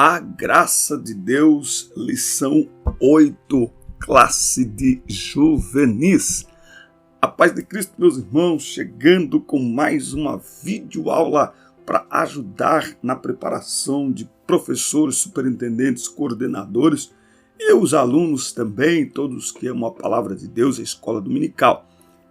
A graça de Deus, lição 8, classe de juvenis. A paz de Cristo, meus irmãos, chegando com mais uma videoaula para ajudar na preparação de professores, superintendentes, coordenadores e os alunos também, todos que amam a palavra de Deus, a escola dominical.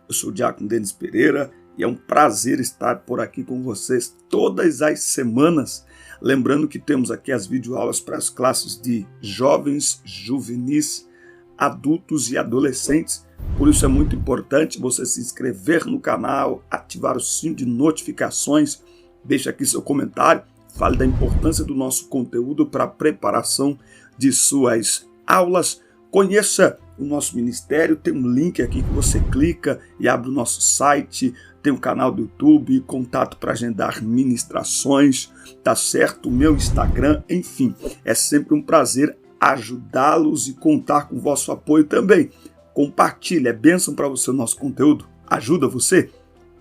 Eu sou o Diácono Denis Pereira e é um prazer estar por aqui com vocês todas as semanas. Lembrando que temos aqui as videoaulas para as classes de jovens, juvenis, adultos e adolescentes. Por isso é muito importante você se inscrever no canal, ativar o sininho de notificações, deixe aqui seu comentário, fale da importância do nosso conteúdo para a preparação de suas aulas. Conheça o nosso ministério, tem um link aqui que você clica e abre o nosso site, tem um canal do YouTube, contato para agendar ministrações, tá certo? O meu Instagram, enfim, é sempre um prazer ajudá-los e contar com o vosso apoio também. Compartilhe, é bênção para você o nosso conteúdo, ajuda você?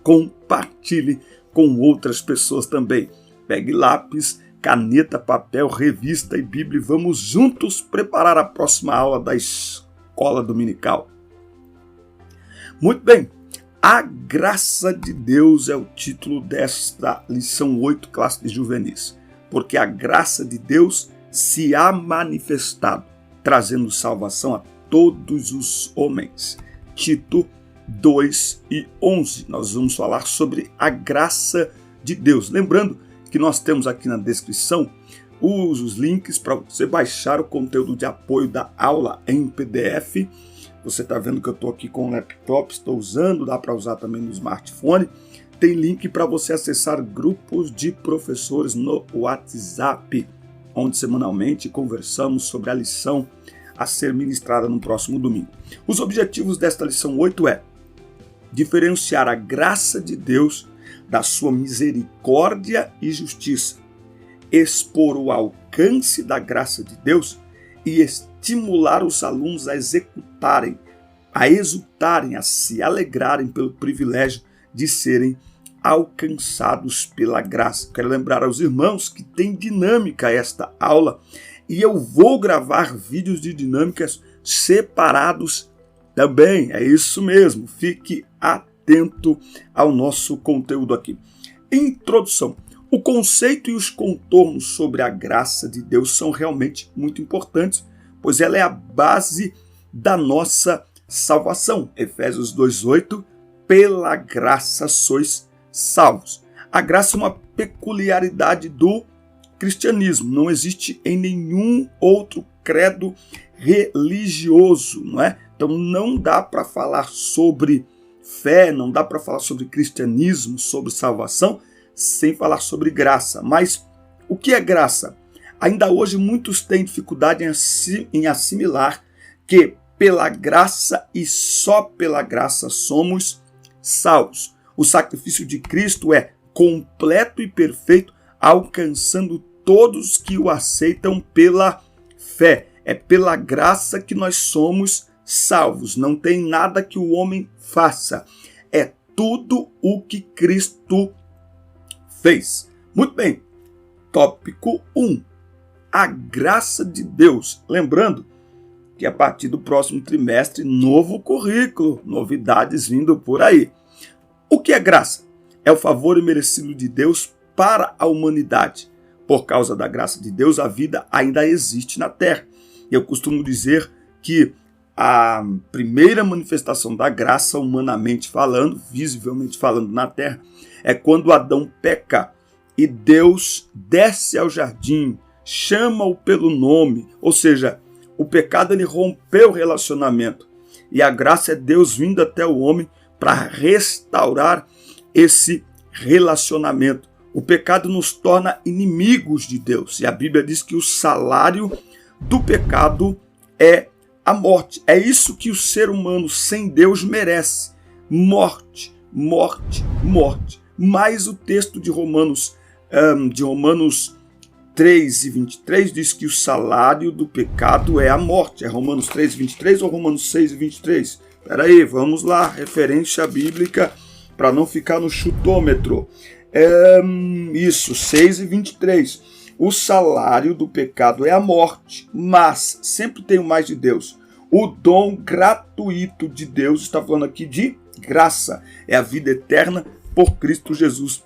Compartilhe com outras pessoas também. Pegue lápis, caneta, papel, revista e Bíblia e vamos juntos preparar a próxima aula da escola dominical. Muito bem, a graça de Deus é o título desta lição 8, classe de juvenis, porque a graça de Deus se há manifestado, trazendo salvação a todos os homens. Tito 2:11, nós vamos falar sobre a graça de Deus. Lembrando que nós temos aqui na descrição os links para você baixar o conteúdo de apoio da aula em PDF. Você está vendo que eu estou aqui com o laptop, estou usando, dá para usar também no smartphone. Tem link para você acessar grupos de professores no WhatsApp, onde semanalmente conversamos sobre a lição a ser ministrada no próximo domingo. Os objetivos desta lição 8 é diferenciar a graça de Deus da sua misericórdia e justiça, expor o alcance da graça de Deus e estimular os alunos a executarem, a exultarem, a se alegrarem pelo privilégio de serem alcançados pela graça. Quero lembrar aos irmãos que tem dinâmica esta aula e eu vou gravar vídeos de dinâmicas separados também. É isso mesmo, fique atento ao nosso conteúdo aqui. Introdução. O conceito e os contornos sobre a graça de Deus são realmente muito importantes, pois ela é a base da nossa salvação. Efésios 2:8, pela graça sois salvos. A graça é uma peculiaridade do cristianismo, não existe em nenhum outro credo religioso, não é? Então não dá para falar sobre fé, não dá para falar sobre cristianismo, sobre salvação, sem falar sobre graça. Mas o que é graça? Ainda hoje muitos têm dificuldade em assimilar que pela graça e só pela graça somos salvos. O sacrifício de Cristo é completo e perfeito, alcançando todos que o aceitam pela fé. É pela graça que nós somos salvos. Não tem nada que o homem faça. É tudo o que Cristo fez. Muito bem. Tópico 1. A graça de Deus. Lembrando que a partir do próximo trimestre, novo currículo, novidades vindo por aí. O que é graça? É o favor imerecido de Deus para a humanidade. Por causa da graça de Deus, a vida ainda existe na Terra. Eu costumo dizer que a primeira manifestação da graça, humanamente falando, visivelmente falando na Terra, é quando Adão peca e Deus desce ao jardim, chama-o pelo nome, ou seja, o pecado ele rompeu o relacionamento e a graça é Deus vindo até o homem para restaurar esse relacionamento. O pecado nos torna inimigos de Deus e a Bíblia diz que o salário do pecado é a morte. É isso que o ser humano sem Deus merece. Morte, morte, morte. Mas o texto de Romanos 3:23 diz que o salário do pecado é a morte. É Romanos 3:23 ou Romanos 6:23? Espera aí, vamos lá, referência bíblica para não ficar no chutômetro. Isso, 6:23. O salário do pecado é a morte, mas sempre tem o mais de Deus. O dom gratuito de Deus, está falando aqui de graça, é a vida eterna por Cristo Jesus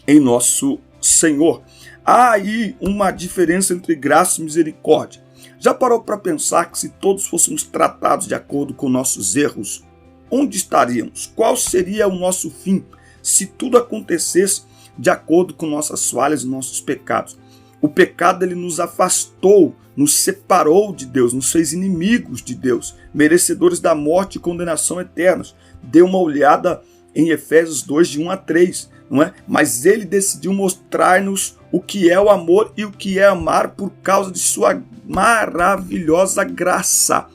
em nosso Senhor. Há aí uma diferença entre graça e misericórdia. Já parou para pensar que se todos fôssemos tratados de acordo com nossos erros, onde estaríamos? Qual seria o nosso fim se tudo acontecesse de acordo com nossas falhas e nossos pecados? O pecado ele nos afastou, nos separou de Deus, nos fez inimigos de Deus, merecedores da morte e condenação eternas. Dê uma olhada em Efésios 2:1-3, não é? Mas ele decidiu mostrar-nos o que é o amor e o que é amar por causa de sua maravilhosa graça.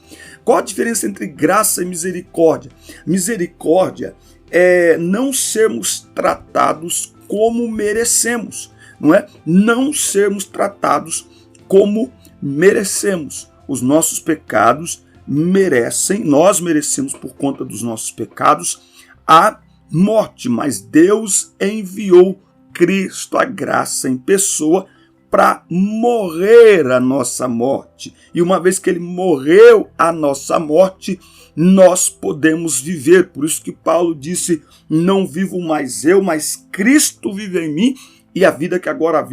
Qual a diferença entre graça e misericórdia? Misericórdia é não sermos tratados como merecemos, não é? Não sermos tratados como merecemos. Os nossos pecados merecem, nós merecemos por conta dos nossos pecados a morte, mas Deus enviou Cristo, a graça em pessoa, para morrer a nossa morte. E uma vez que ele morreu a nossa morte, nós podemos viver. Por isso que Paulo disse, não vivo mais eu, mas Cristo vive em mim, e a vida que agora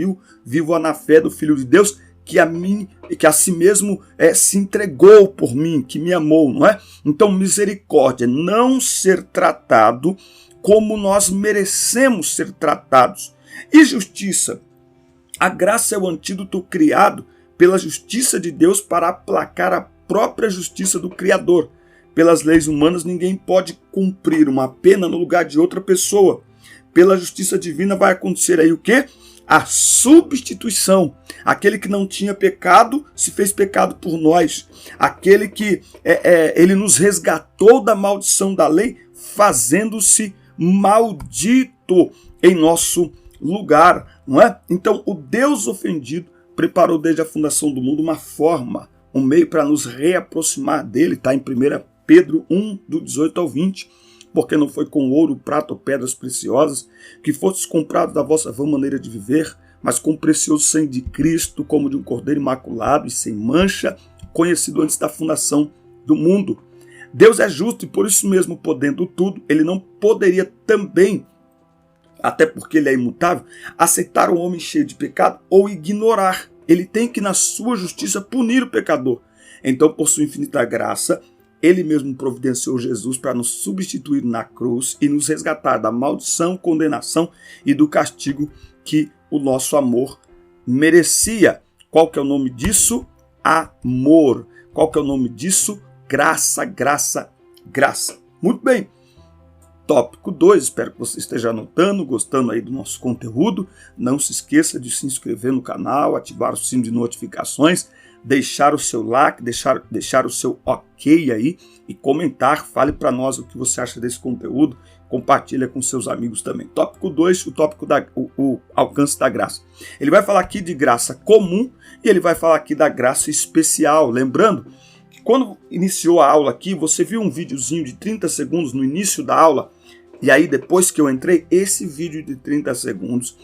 vivo na fé do Filho de Deus, que a si mesmo se entregou por mim, que me amou, não é? Então, misericórdia, não ser tratado como nós merecemos ser tratados. E justiça? A graça é o antídoto criado pela justiça de Deus para aplacar a própria justiça do Criador. Pelas leis humanas, ninguém pode cumprir uma pena no lugar de outra pessoa. Pela justiça divina vai acontecer aí o quê? A substituição. Aquele que não tinha pecado se fez pecado por nós. Aquele que ele nos resgatou da maldição da lei, fazendo-se maldito em nosso lugar, não é? Então, o Deus ofendido preparou desde a fundação do mundo uma forma, um meio para nos reaproximar dele, está em 1 Pedro 1:18-20, porque não foi com ouro, prata ou pedras preciosas que fostes comprados da vossa vã maneira de viver, mas com o precioso sangue de Cristo, como de um cordeiro imaculado e sem mancha, conhecido antes da fundação do mundo. Deus é justo e por isso mesmo, podendo tudo, ele não poderia também, até porque ele é imutável, aceitar um homem cheio de pecado ou ignorar. Ele tem que, na sua justiça, punir o pecador. Então, por sua infinita graça, ele mesmo providenciou Jesus para nos substituir na cruz e nos resgatar da maldição, condenação e do castigo que o nosso amor merecia. Qual que é o nome disso? Amor. Qual que é o nome disso? Graça, graça, graça. Muito bem. Tópico 2, espero que você esteja anotando, gostando aí do nosso conteúdo. Não se esqueça de se inscrever no canal, ativar o sino de notificações, deixar o seu like, deixar o seu ok aí e comentar. Fale para nós o que você acha desse conteúdo. Compartilha com seus amigos também. Tópico 2, o tópico o alcance da graça. Ele vai falar aqui de graça comum e ele vai falar aqui da graça especial. Lembrando que quando iniciou a aula aqui, você viu um videozinho de 30 segundos no início da aula. E aí, depois que eu entrei, esse vídeo de 30 segundos,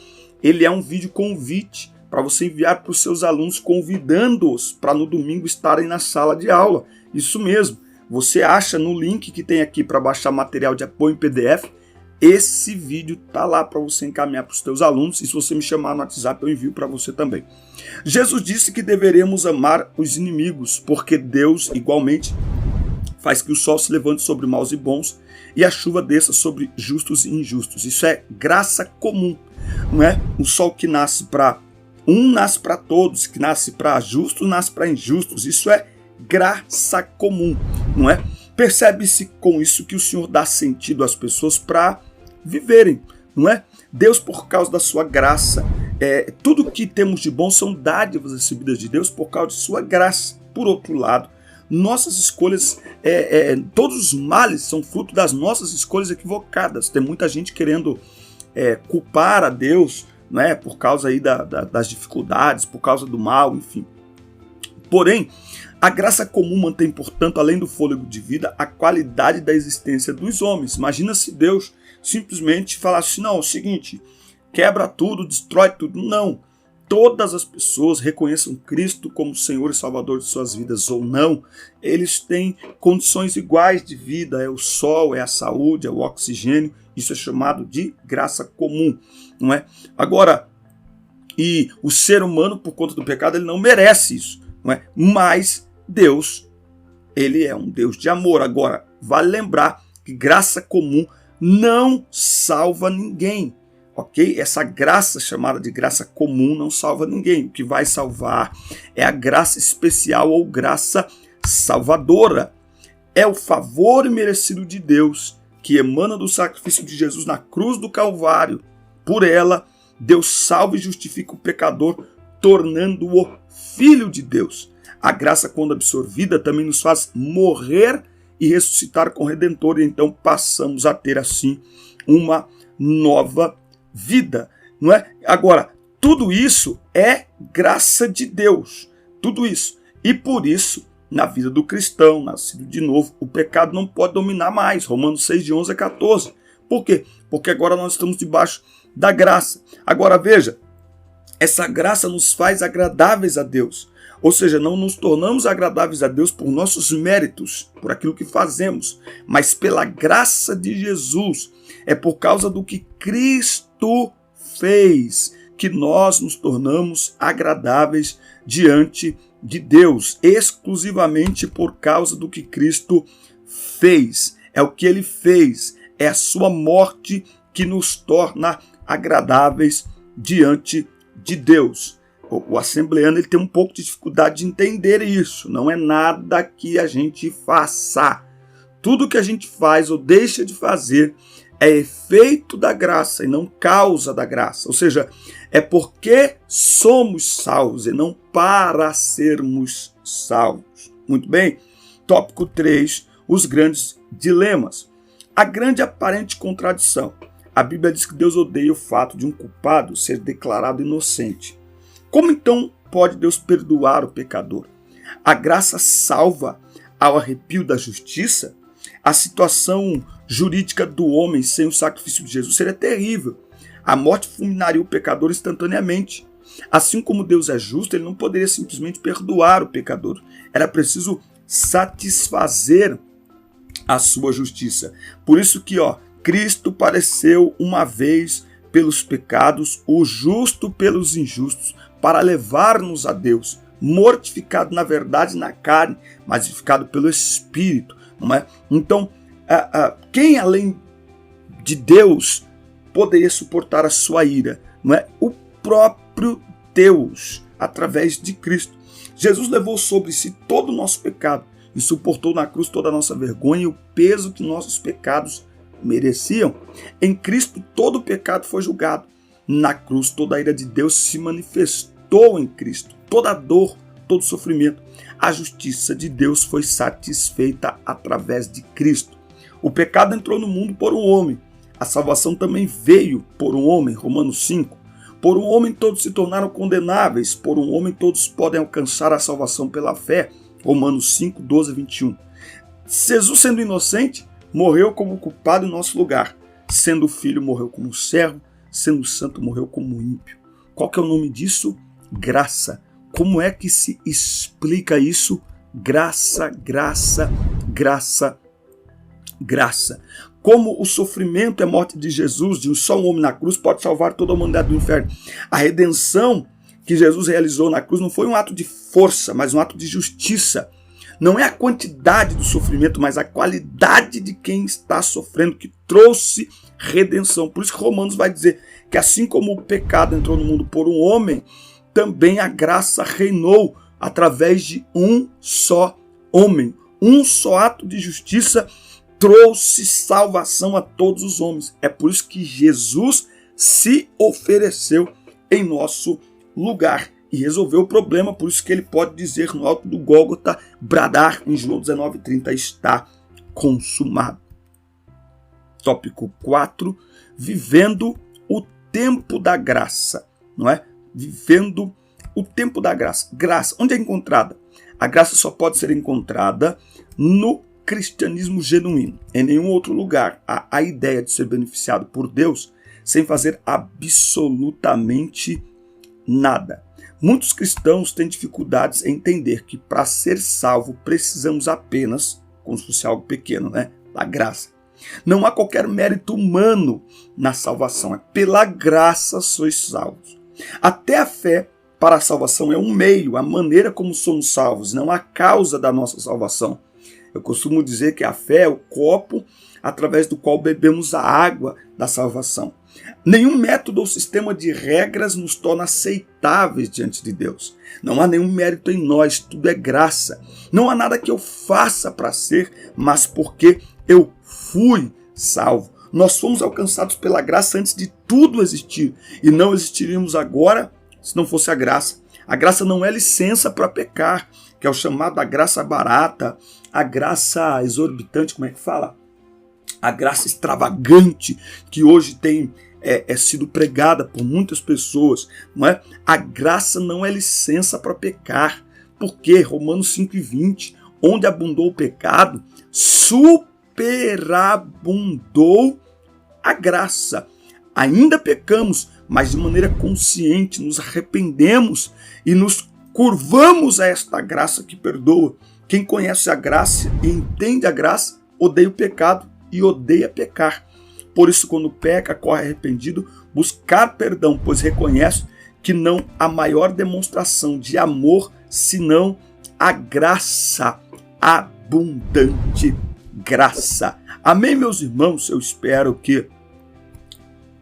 ele é um vídeo convite para você enviar para os seus alunos, convidando-os para no domingo estarem na sala de aula. Isso mesmo, você acha no link que tem aqui para baixar material de apoio em PDF, esse vídeo está lá para você encaminhar para os seus alunos, e se você me chamar no WhatsApp, eu envio para você também. Jesus disse que deveremos amar os inimigos, porque Deus, igualmente, faz que o sol se levante sobre maus e bons, e a chuva desça sobre justos e injustos. Isso é graça comum, não é? O sol que nasce para nasce para todos, que nasce para justos, nasce para injustos. Isso é graça comum, não é? Percebe-se com isso que o Senhor dá sentido às pessoas para viverem, não é? Deus, por causa da sua graça, tudo que temos de bom são dádivas recebidas de Deus por causa de sua graça. Por outro lado, nossas escolhas, todos os males são fruto das nossas escolhas equivocadas. Tem muita gente querendo culpar a Deus, né, por causa aí das dificuldades, por causa do mal, enfim. Porém, a graça comum mantém, portanto, além do fôlego de vida, a qualidade da existência dos homens. Imagina se Deus simplesmente falasse, não, é o seguinte, quebra tudo, destrói tudo. Não. Todas as pessoas reconheçam Cristo como Senhor e Salvador de suas vidas ou não, eles têm condições iguais de vida, é o sol, é a saúde, é o oxigênio, isso é chamado de graça comum, não é? Agora, e o ser humano, por conta do pecado, ele não merece isso, não é? Mas Deus, ele é um Deus de amor. Agora, vale lembrar que graça comum não salva ninguém. Ok? Essa graça chamada de graça comum não salva ninguém. O que vai salvar é a graça especial ou graça salvadora. É o favor imerecido de Deus que emana do sacrifício de Jesus na cruz do Calvário. Por ela, Deus salva e justifica o pecador, tornando-o filho de Deus. A graça, quando absorvida, também nos faz morrer e ressuscitar com o Redentor. E então passamos a ter assim uma nova vida, não é? Agora, tudo isso é graça de Deus, tudo isso. E por isso, na vida do cristão, nascido de novo, o pecado não pode dominar mais. Romanos 6, de 11 a 14. Por quê? Porque agora nós estamos debaixo da graça. Agora veja, essa graça nos faz agradáveis a Deus. Ou seja, não nos tornamos agradáveis a Deus por nossos méritos, por aquilo que fazemos, mas pela graça de Jesus. É por causa do que Cristo fez que nós nos tornamos agradáveis diante de Deus, exclusivamente por causa do que Cristo fez. É o que ele fez, é a sua morte que nos torna agradáveis diante de Deus. O assembleano ele tem um pouco de dificuldade de entender isso. Não é nada que a gente faça. Tudo que a gente faz ou deixa de fazer é efeito da graça e não causa da graça. Ou seja, é porque somos salvos e não para sermos salvos. Muito bem? Tópico 3, os grandes dilemas. A grande aparente contradição. A Bíblia diz que Deus odeia o fato de um culpado ser declarado inocente. Como então pode Deus perdoar o pecador? A graça salva ao arrepio da justiça? A situação jurídica do homem sem o sacrifício de Jesus seria terrível. A morte fulminaria o pecador instantaneamente. Assim como Deus é justo, ele não poderia simplesmente perdoar o pecador. Era preciso satisfazer a sua justiça. Por isso que, Cristo padeceu uma vez pelos pecados, o justo pelos injustos, para levar-nos a Deus, mortificado na verdade na carne, mas vivificado pelo Espírito. Não é? Então, quem além de Deus poderia suportar a sua ira? Não é? O próprio Deus, através de Cristo. Jesus levou sobre si todo o nosso pecado e suportou na cruz toda a nossa vergonha e o peso que nossos pecados mereciam. Em Cristo todo o pecado foi julgado. Na cruz toda a ira de Deus se manifestou em Cristo. Toda a dor, todo o sofrimento. A justiça de Deus foi satisfeita através de Cristo. O pecado entrou no mundo por um homem. A salvação também veio por um homem. Romanos 5. Por um homem todos se tornaram condenáveis. Por um homem todos podem alcançar a salvação pela fé. Romanos 5, 12 a 21. Jesus, sendo inocente, morreu como culpado em nosso lugar. Sendo filho, morreu como servo. Sendo santo, morreu como ímpio. Qual que é o nome disso? Graça. Como é que se explica isso? Graça, graça, graça, graça. Como o sofrimento e a morte de Jesus, de só um homem na cruz, pode salvar toda a humanidade do inferno. A redenção que Jesus realizou na cruz não foi um ato de força, mas um ato de justiça. Não é a quantidade do sofrimento, mas a qualidade de quem está sofrendo que trouxe redenção. Por isso que Romanos vai dizer que assim como o pecado entrou no mundo por um homem, também a graça reinou através de um só homem. Um só ato de justiça trouxe salvação a todos os homens. É por isso que Jesus se ofereceu em nosso lugar e resolveu o problema. Por isso que ele pode dizer no alto do Gólgota, bradar em João 19:30, está consumado. Tópico 4, vivendo o tempo da graça, não é? Vivendo o tempo da graça. Graça, onde é encontrada? A graça só pode ser encontrada no cristianismo genuíno. Em nenhum outro lugar há a ideia de ser beneficiado por Deus sem fazer absolutamente nada. Muitos cristãos têm dificuldades em entender que para ser salvo precisamos apenas, como se fosse algo pequeno, né? Da graça. Não há qualquer mérito humano na salvação. É pela graça sois salvos. Até a fé para a salvação é um meio, a maneira como somos salvos, não a causa da nossa salvação. Eu costumo dizer que a fé é o copo através do qual bebemos a água da salvação. Nenhum método ou sistema de regras nos torna aceitáveis diante de Deus. Não há nenhum mérito em nós, tudo é graça. Não há nada que eu faça para ser, mas porque eu fui salvo. Nós fomos alcançados pela graça antes de tudo existir e não existiríamos agora se não fosse a graça. A graça não é licença para pecar, que é o chamado da graça barata, a graça exorbitante, como é que fala? A graça extravagante que hoje tem sido pregada por muitas pessoas, não é? A graça não é licença para pecar, porque Romanos 5:20, onde abundou o pecado, superabundou a graça. Ainda pecamos, mas de maneira consciente nos arrependemos e nos curvamos a esta graça que perdoa. Quem conhece a graça e entende a graça, odeia o pecado e odeia pecar. Por isso, quando peca, corre arrependido, buscar perdão, pois reconhece que não há maior demonstração de amor senão a graça, abundante graça. Amém, meus irmãos? Eu espero que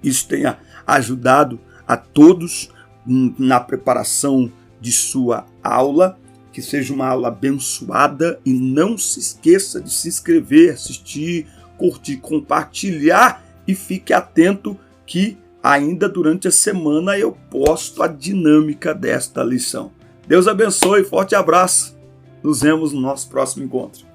isso tenha ajudado a todos na preparação de sua aula, que seja uma aula abençoada e não se esqueça de se inscrever, assistir, curtir, compartilhar e fique atento que ainda durante a semana eu posto a dinâmica desta lição. Deus abençoe, forte abraço, nos vemos no nosso próximo encontro.